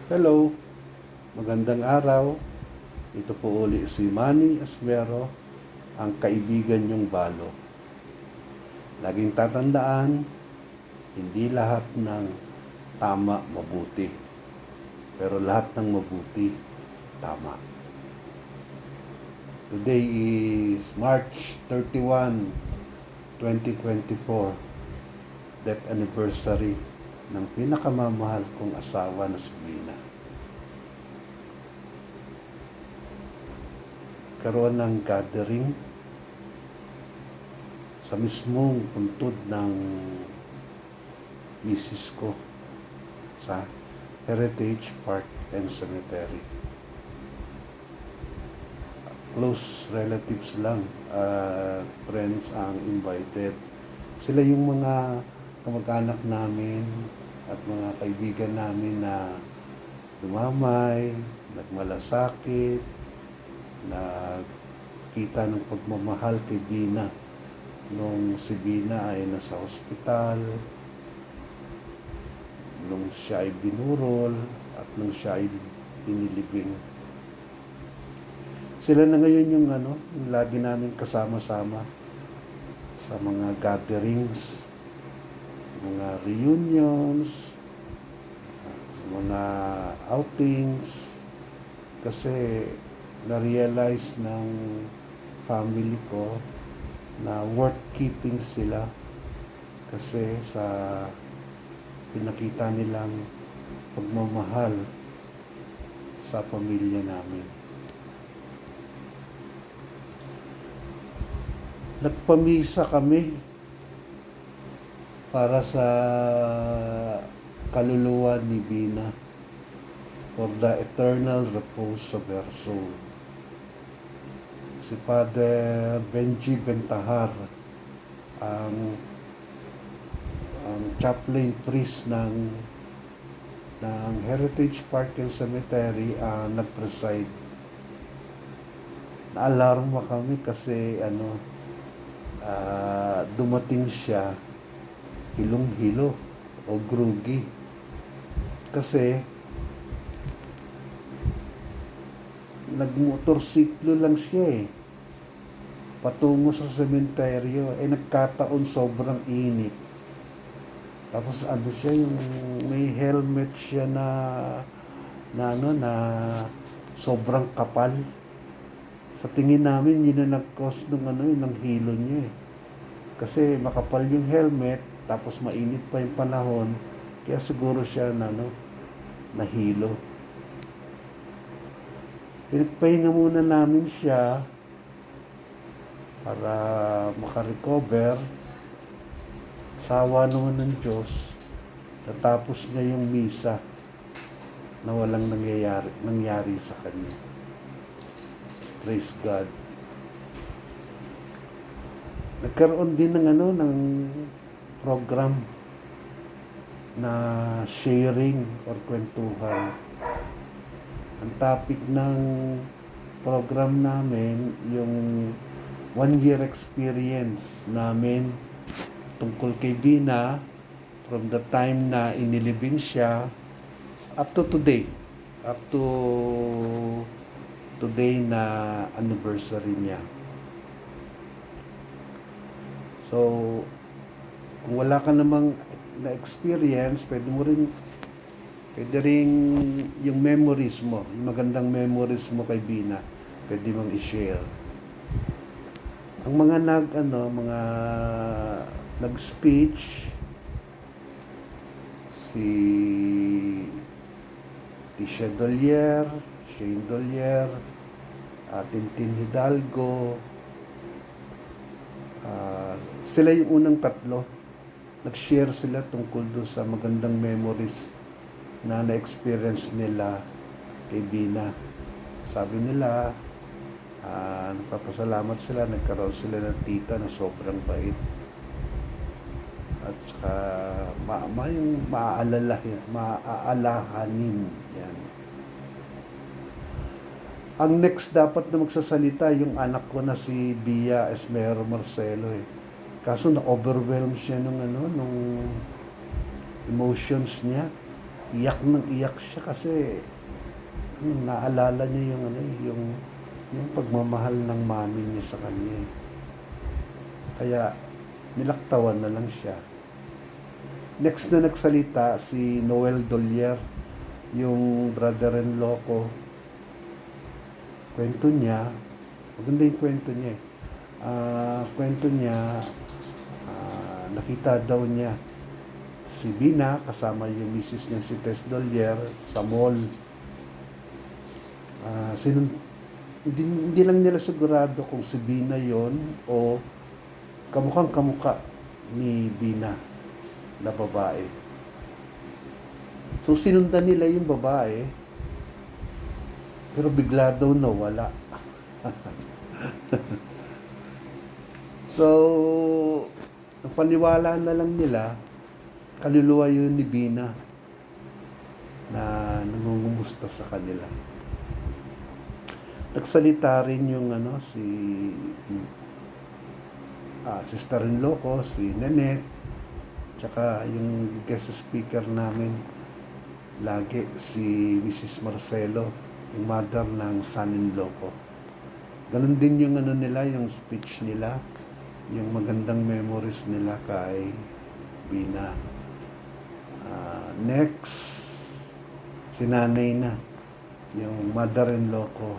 Hello, magandang araw. Ito po uli si Manny Esmero, ang kaibigan niyong balo. Laging tatandaan, hindi lahat ng tama mabuti, pero lahat ng mabuti tama. Today is March 31, 2024, death anniversary ng pinakamamahal kong asawa na si Bina. Karoon ng gathering sa mismong puntod ng misis ko sa Heritage Park and Cemetery. Close relatives lang at friends ang invited. Sila yung mga kamag-anak namin at mga kaibigan namin na dumamay, nagmalasakit, nagkita ng pagmamahal kay Bina nung si Bina ay nasa ospital, nung siya ay binurol at nung siya ay inilibing. Sila na ngayon yung yung lagi namin kasama-sama sa mga gatherings, sa mga reunions, sa mga outings, kasi na-realize ng family ko na worth keeping sila kasi sa pinakita nilang pagmamahal sa pamilya namin. Nagpamisa kami para sa kaluluwa ni Bina for the eternal repose of her soul. Si Father Benji Bentahar, ang chaplain priest ng Heritage Park and Cemetery, nag-preside. Naalarma kami kasi dumating siya hilong-hilo o groggy. Kasi nagmotorsiklo lang siya patungo sa sementeryo, nagkataon sobrang init. Tapos siya, yung may helmet siya na sobrang kapal. Sa tingin namin, yun na nag-cause ng hilo niya Kasi makapal yung helmet, tapos mainit pa yung panahon, kaya siguro siya nahilo. Pinagpahinga muna namin siya para makarecover. Sawa naman ng Diyos, natapos niya yung misa na walang nangyari sa kanya. Praise God. Nagkaroon din ng program na sharing or kwentuhan. Ang topic ng program namin, yung 1-year experience namin tungkol kay Bina from the time na inilibing siya up to today. Up to today na anniversary niya. So, kung wala ka namang na-experience, pwede rin yung memories mo, yung magandang memories mo kay Bina, pwede mong i-share. Ang mga nag-speech, si Tisha Dolier, Shane Dolier, Tintin Hidalgo, sila yung unang tatlo. Nag-share sila tungkol doon sa magandang memories na na-experience nila kay Bina. Sabi nila, nagpapasalamat sila, nagkaroon sila ng tita na sobrang bait. At saka yung maaalahanin yan. Ang next dapat na magsasalita yung anak ko na si Bia Esmero Marcelo Kaso na-overwhelm siya nung emotions niya. Iyak ng iyak siya kasi naalala niya yung yung pagmamahal ng mami niya sa kanya eh. Kaya nilaktawan na lang siya. Next na nagsalita si Noel Dolier, yung brother-in-law ko. Kwento niya, maganda yung kwento niya eh. Kwento niya, nakita daw niya si Bina kasama yung misis niya si Tess Dolier sa mall. Hindi lang nila sigurado kung si Bina yon o kamukhang kamuka ni Bina na babae. So sinundan nila yung babae, pero bigla daw nawala. So, napaniwala na lang nila, kaluluwa yun ni Bina na nangungumusta sa kanila. Nagsalita rin yung sister-in-law ko, si Nenet, tsaka yung guest speaker namin lagi, si Mrs. Marcelo, yung mother ng son-in-law ko. Ganun din yung nila, yung speech nila, yung magandang memories nila kay Bina. Next, si nanay na, yung mother-in-law ko.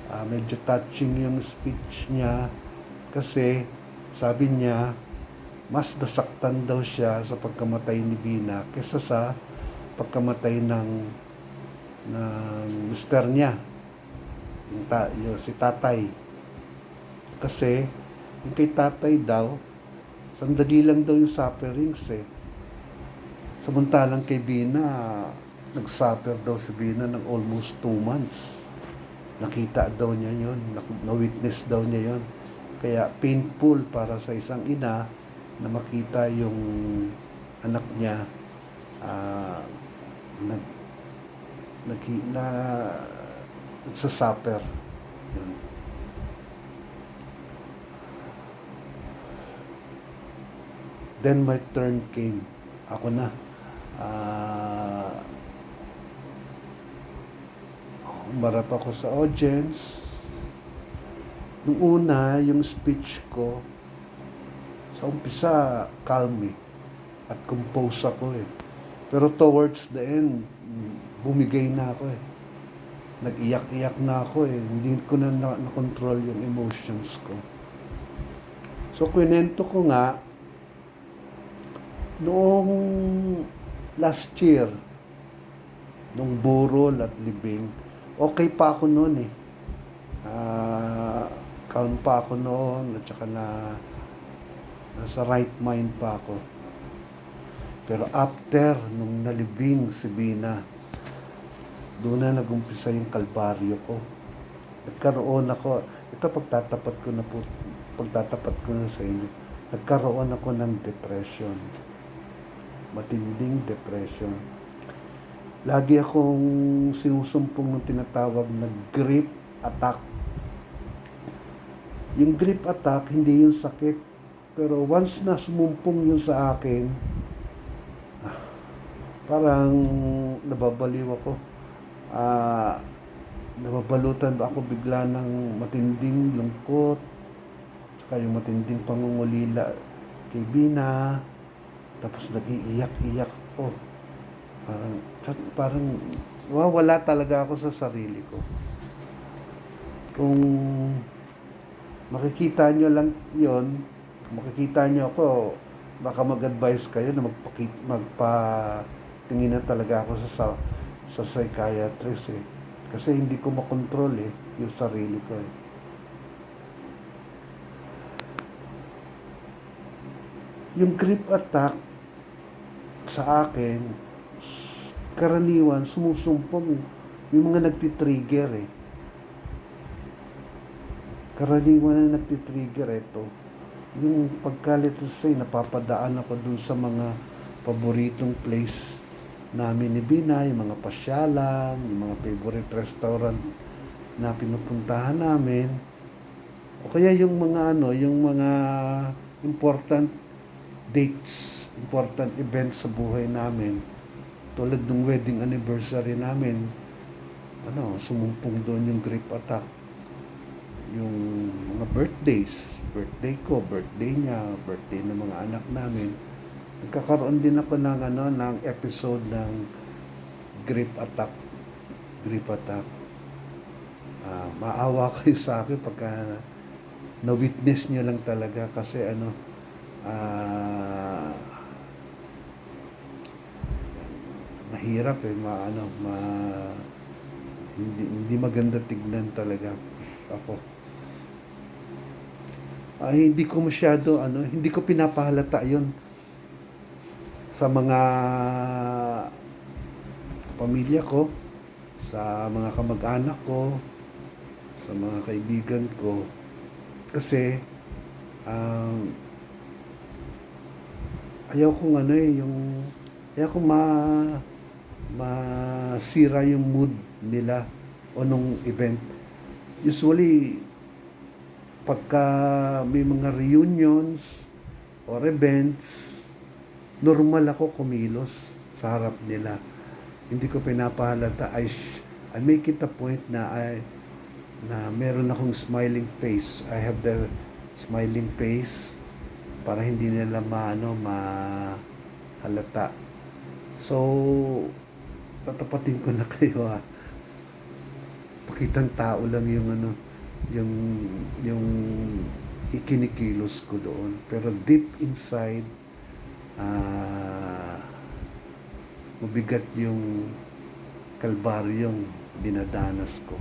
Medyo touching yung speech niya kasi sabi niya mas nasaktan daw siya sa pagkamatay ni Bina kaysa sa pagkamatay ng mister niya, yung si tatay. Kasi yung kay tatay daw, sandali lang daw yung sufferings eh. Samantalang kay Bina, nag-suffer daw si Bina ng almost 2 months. Nakita daw niya yun, na-witness daw niya yun. Kaya painful para sa isang ina na makita yung anak niya nagsasuffer. Yun. Then my turn came. Ako na. Umarap ako sa audience. Nung una, yung speech ko, sa umpisa, calm at compose ako eh. Pero towards the end, bumigay na ako eh. Nag-iyak-iyak na ako eh. Hindi ko na na-control yung emotions ko. So, kwento ko nga, noong last year, nung burol at libing, okay pa ako noon eh. Calm pa ako noon at saka nasa right mind pa ako. Pero after nung nalibing si Bina, doon na nagumpisa yung kalbaryo ko. Nagkaroon ako, ito pagtatapat ko na sa inyo, nagkaroon ako ng depression. Matinding depression. Lagi akong sinusumpong ng tinatawag na grief attack. Yung grief attack, hindi yung sakit. Pero once na sumumpong yun sa akin, parang nababaliw ako. Nababalutan ako bigla ng matinding lungkot, saka yung matinding pangungulila kay Bina, tapos nag-iiyak-iyak ako. Parang wala talaga ako sa sarili ko. Kung makikita nyo lang yon, makikita nyo ako, baka mag-advise kayo na magpatingin na talaga ako sa psychiatrist eh. Kasi hindi ko makontrol eh, yung sarili ko eh. Yung grief attack sa akin, karaniwan sumusumpong yung mga nagtitrigger eh. Karaniwan na nagtitrigger ito. Yung pagkalito napapadaan ako dun sa mga paboritong place namin ni Bina, yung mga pasyalan, yung mga favorite restaurant na pinupuntahan namin. O kaya yung mga important dates, important events sa buhay namin. Tulad ng wedding anniversary namin, sumumpong doon yung gripe attack. Yung mga birthday ko, birthday niya, birthday ng mga anak namin. Nagkakaroon din ako ng episode ng gripe attack. Gripe attack. Maawa kayo sa akin pagka na-witness nyo lang talaga kasi mahirap hindi maganda tignan talaga ako. Hindi ko masyado hindi ko pinapahalata 'yon sa mga pamilya ko, sa mga kamag-anak ko, sa mga kaibigan ko kasi ayaw kong ayaw kong masira yung mood nila o nung event. Usually pagka may mga reunions or events, normal ako kumilos sa harap nila. Hindi ko pinapahalata. I make it a point na meron akong smiling face. I have the smiling face para hindi nila mahalata. So, tatapatin ko na kayo Pakitang tao lang yung ikinikilos ko doon. Pero deep inside, mabigat yung kalbaryong dinadanas ko.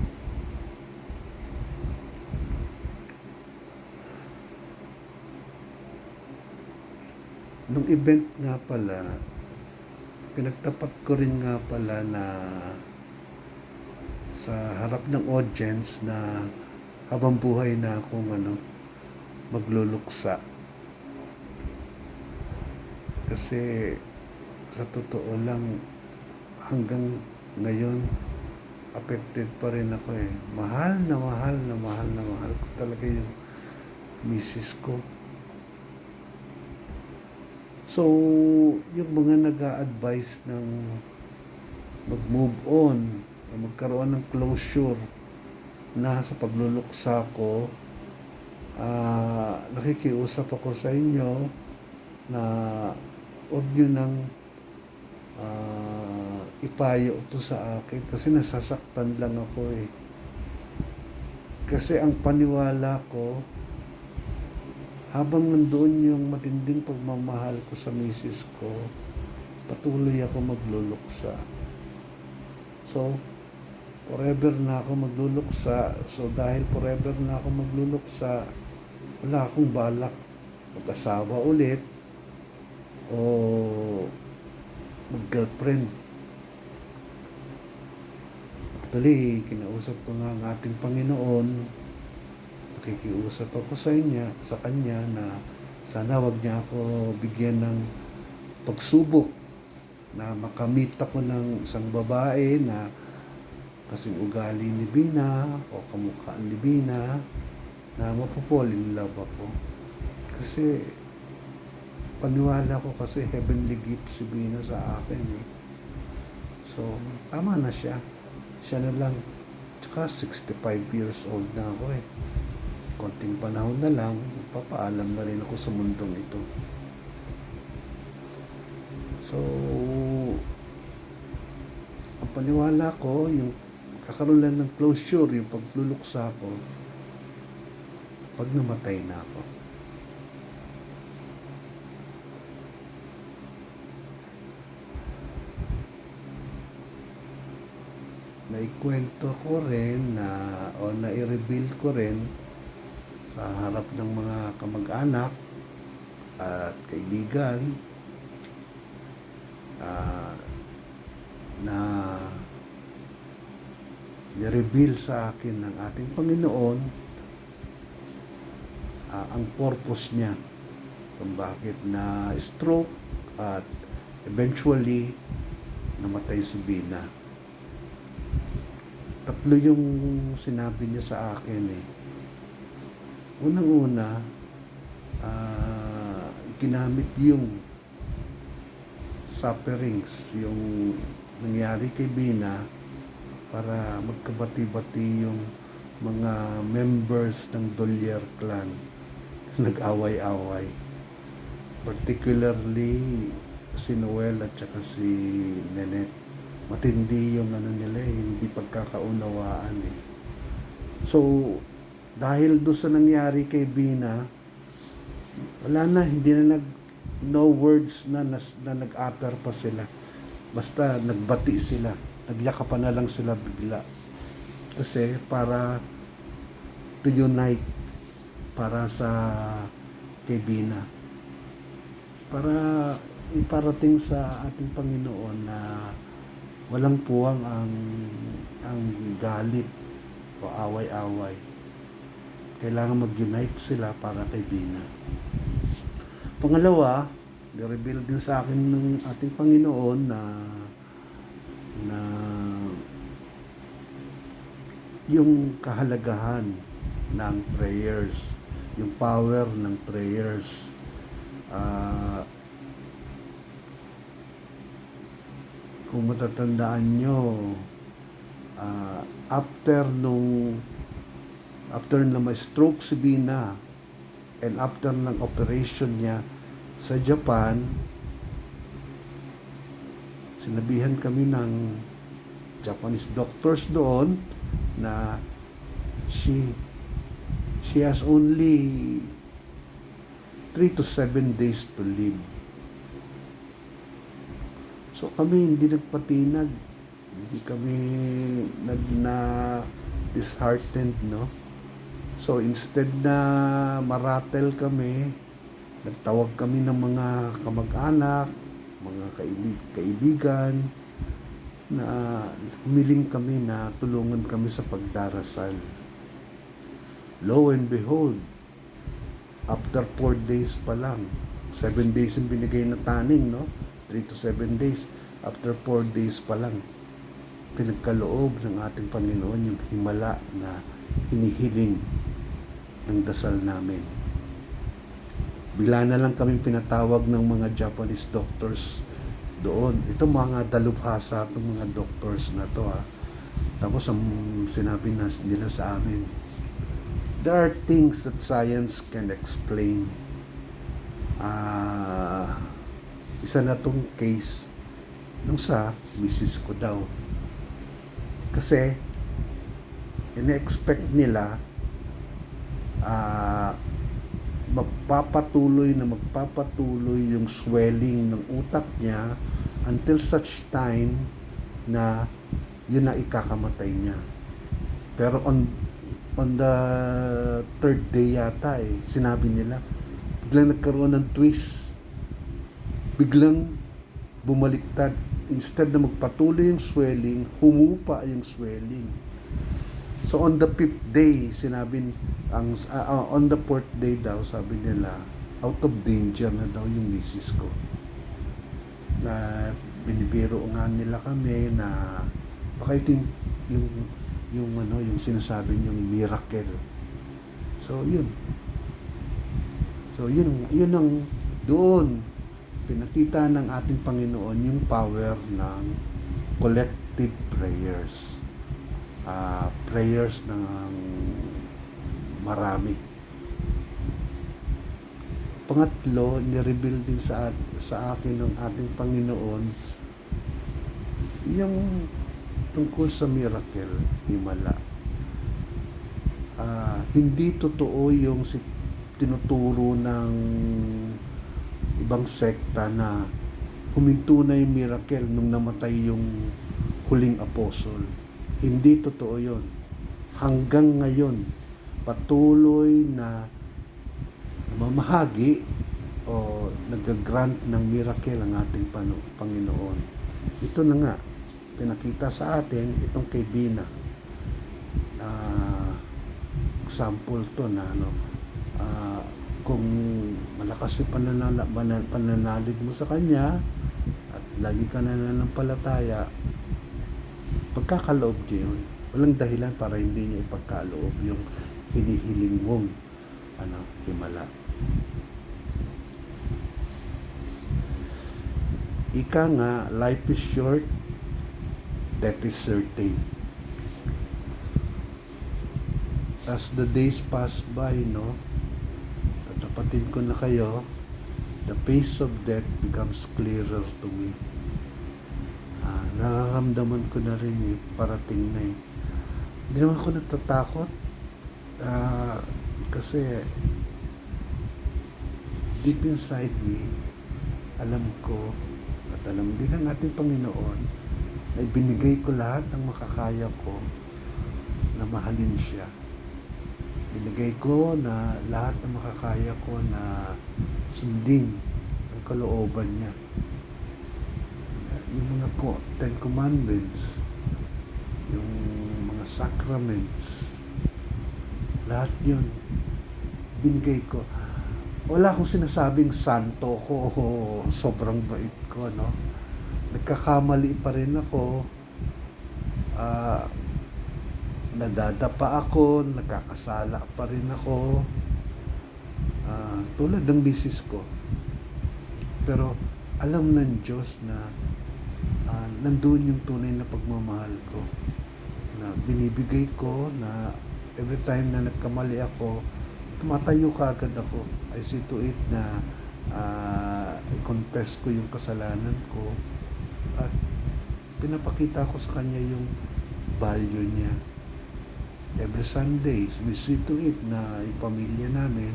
Nung event nga pala, pinagtapat ko rin nga pala na sa harap ng audience na habang buhay na akong magluluksa. Kasi sa totoo lang, hanggang ngayon, affected pa rin ako Mahal na mahal ko talaga yung misis ko. So, yung mga nag-a-advise ng mag-move on, magkaroon ng closure na sa pagluluksa ko, nakikiusap ako sa inyo na huwag nyo nang ipayo to sa akin kasi nasasaktan lang ako Kasi ang paniwala ko, habang nandoon yung matinding pagmamahal ko sa misis ko, patuloy ako magluluksa. So, forever na ako magluluksa. So, dahil forever na ako magluluksa, wala akong balak mag-asawa ulit o mag-girlfriend. Actually, kinausap ko nga ang ating Panginoon. Nakikiusap ako sa Kanya na sana wag niya ako bigyan ng pagsubok na makamit ako ng isang babae na kasing ugali ni Bina o kamukhaan ni Bina na mapupall in love ako. Kasi paniwala ko kasi heavenly gift si Bina sa akin So, tama na siya. Siya na lang. Tsaka 65 years old na ako Konting panahon na lang, papaalam na rin ako sa mundong ito. So, ang paniwala ko, yung kakaroon lang ng closure, yung pagluluksa ko, pag namatay na ako. Naikwento ko rin nai-reveal ko rin sa harap ng mga kamag-anak at kaibigan na ni-reveal sa akin ng ating Panginoon ang purpose niya kung bakit na stroke at eventually namatay si Bina. Tatlo yung sinabi niya sa akin Unang-una, ginamit yung sufferings yung nangyari kay Bina para magkabati-bati yung mga members ng Dollier clan nag-away-away. Particularly si Noel at saka si Nenet. Matindi yung nila hindi pagkakaunawaan eh. So, dahil doon sa nangyari kay Bina, wala na, hindi na no words na nag-utter pa sila. Basta nagbati sila. Nagyakapan na lang sila bigla. Kasi para to unite para sa kay Bina. Para iparating sa ating Panginoon na walang puwang ang galit o away-away. Kailangan mag-unite sila para kay Bina. Pangalawa, i-reveal din sa akin ng ating Panginoon na yung kahalagahan ng prayers, yung power ng prayers. Kung matatandaan nyo, after na ma-stroke si Bina and after ng operation niya sa Japan, sinabihan kami ng Japanese doctors doon na she has only 3 to 7 days to live. So kami hindi nagpatinag, hindi kami disheartened, no? So instead na maratel kami, nagtawag kami ng mga kamag-anak, mga kaibigan, na humiling kami na tulungan kami sa pagdarasal. Lo and behold, after 4 days pa lang, 7 days yung binigay na taning, no? 3 to 7 days. After 4 days pa lang, pinagkaloob ng ating Panginoon yung himala na hinihiling ng dasal namin. Bigla na lang kaming pinatawag ng mga Japanese doctors doon. Ito mga dalubhasa itong mga doctors na to ha. Tapos ang sinabi nila sa amin, there are things that science can explain. Isa na tong case nung sa misis ko daw. Kasi ina-expect nila magpapatuloy yung swelling ng utak niya until such time na yun na ikakamatay niya. Pero on the third day yata sinabi nila, biglang nagkaroon ng twist. Biglang bumaliktad. Instead na magpatuloy yung swelling, humupa yung swelling. So on the 5th day, on the 4th day daw, sabi nila, out of danger na daw yung misis ko. Na binibiro nga nila kami na baka ito yung sinasabi yung miracle. So yun ang doon pinakita ng ating Panginoon yung power ng collective prayers. Prayers ng marami. Pangatlo, ni-reveal din sa akin ng ating Panginoon yung tungkol sa miracle, himala. Hindi totoo yung tinuturo ng ibang sekta na huminto na yung miracle nung namatay yung huling apostle. Hindi totoo yun. Hanggang ngayon, patuloy na mamahagi o nag-grant ng miracle ang ating Panginoon. Ito na nga, pinakita sa atin itong kay Bina. Example to na kung malakas yung pananalig mo sa Kanya at lagi ka na nanampalataya, pagkakaloob niya yun. Walang dahilan para hindi niya ipagkaloob yung hinihiling mong himala. Ika nga, life is short, death is certain. As the days pass by, no, tatapatin ko na kayo, the face of death becomes clearer to me. Nararamdaman ko na rin parating na eh. Hindi naman ako natatakot. Kasi deep inside me, alam ko at alam din ng ating Panginoon na ibinigay ko lahat ng makakaya ko na mahalin siya. Binigay ko na lahat ng makakaya ko na sundin ang kalooban niya. Yung mga Ten Commandments, yung mga sacraments, lahat yun binigay ko. Wala akong sinasabing santo ko o sobrang bait ko, no? Nagkakamali pa rin ako. Nadadapa ako, nagkakasala pa rin ako. Tulad ng misis ko. Pero alam ng Diyos na nandun yung tunay na pagmamahal ko. Na binibigay ko na every time na nagkamali ako, tumatayo kaagad ako. I see to it na i-confess ko yung kasalanan ko at pinapakita ko sa kanya yung value niya. Every Sunday, we see to it na yung pamilya namin,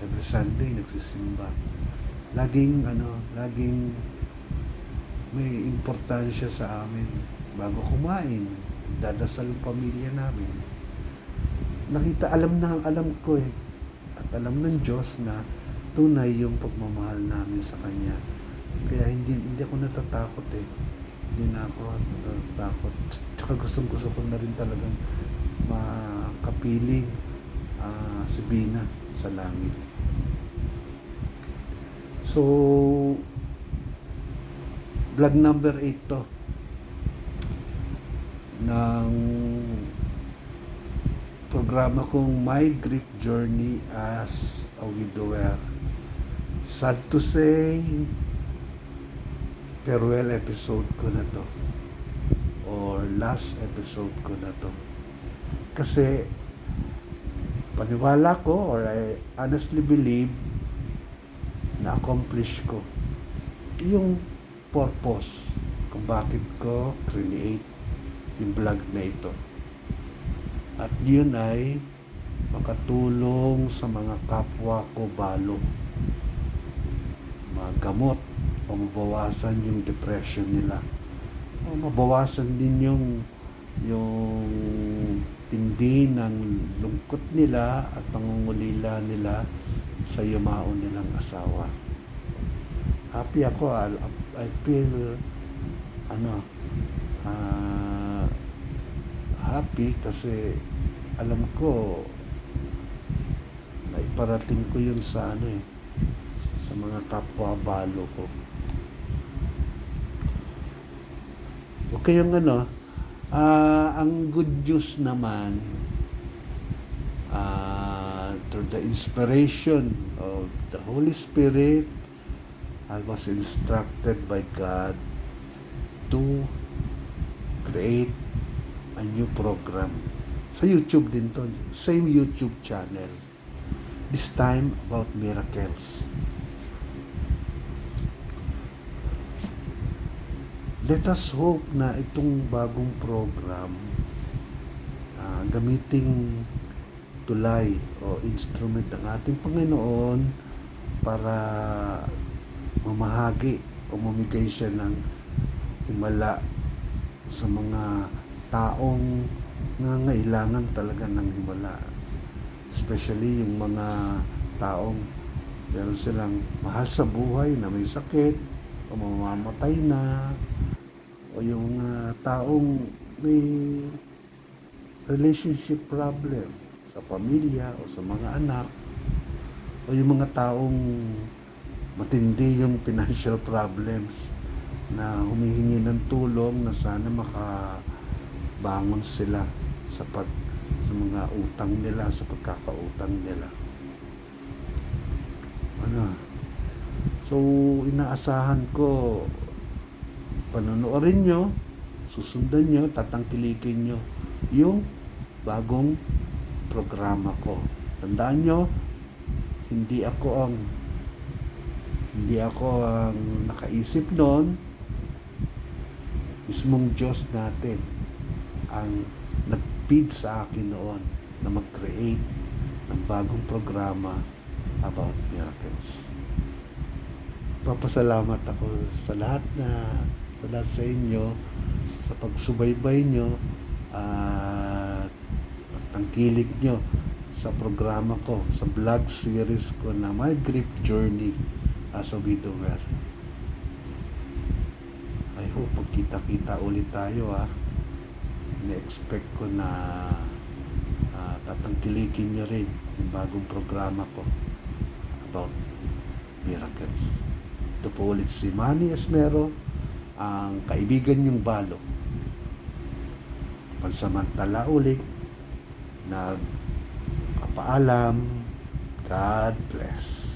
every Sunday nagsisimba. Laging may importansya sa amin. Bago kumain, dadasal ang pamilya namin. Alam ko at alam ng Diyos na tunay yung pagmamahal namin sa Kanya. Kaya hindi ako natatakot eh. Hindi na ako natatakot. Tsaka gusto ko na rin talagang makapiling si Bina sa langit. So, vlog number 8 to ng programa kong My Grief Journey as a Widower. Sad to say, farewell episode ko na to or last episode ko na to. Kasi paniwala ko or I honestly believe na accomplish ko yung purpose kung bakit ko create yung vlog na ito. At yun ay makatulong sa mga kapwa ko balo, magamot o mabawasan yung depression nila o mabawasan din yung tindi ng lungkot nila at pangungulila nila sa yumao nilang asawa. Happy ako. I feel happy kasi alam ko na iparating ko yun sa sa mga kapwa balo ko. Okay yung ang good news naman, through the inspiration of the Holy Spirit, I was instructed by God to create a new program. Sa YouTube din to, same YouTube channel. This time about miracles. Let us hope na itong bagong program gamiting tulay o instrument ng ating Panginoon para mamahagi o mamigay siya ng himala sa mga taong nangangailangan talaga ng himala. Especially yung mga taong meron silang mahal sa buhay na may sakit o mamamatay na, o yung mga taong may relationship problem sa pamilya o sa mga anak, o yung mga taong matindi yung financial problems na humihingi ng tulong na sana makabangon sila sa mga utang nila, sa pagkakautang nila. So inaasahan ko Panonoorin nyo, susundan nyo, tatangkilikin nyo yung bagong programa ko. Tandaan nyo, hindi ako ang nakaisip noon. Mismong Diyos natin ang nag-feed sa akin noon na mag-create ng bagong programa about miracles. Papasalamat ako sa lahat sa inyo sa pagsubaybay nyo at pagtangkilik nyo sa programa ko, sa vlog series ko na My Grief Journey as a Widower. I hope magkita-kita ulit tayo ina-expect ko na tatangkilikin nyo rin yung bagong programa ko about miracles. Ito po ulit si Manny Esmero, ang kaibigan yung balo. Pansamantala ulit, nagpapaalam. God bless.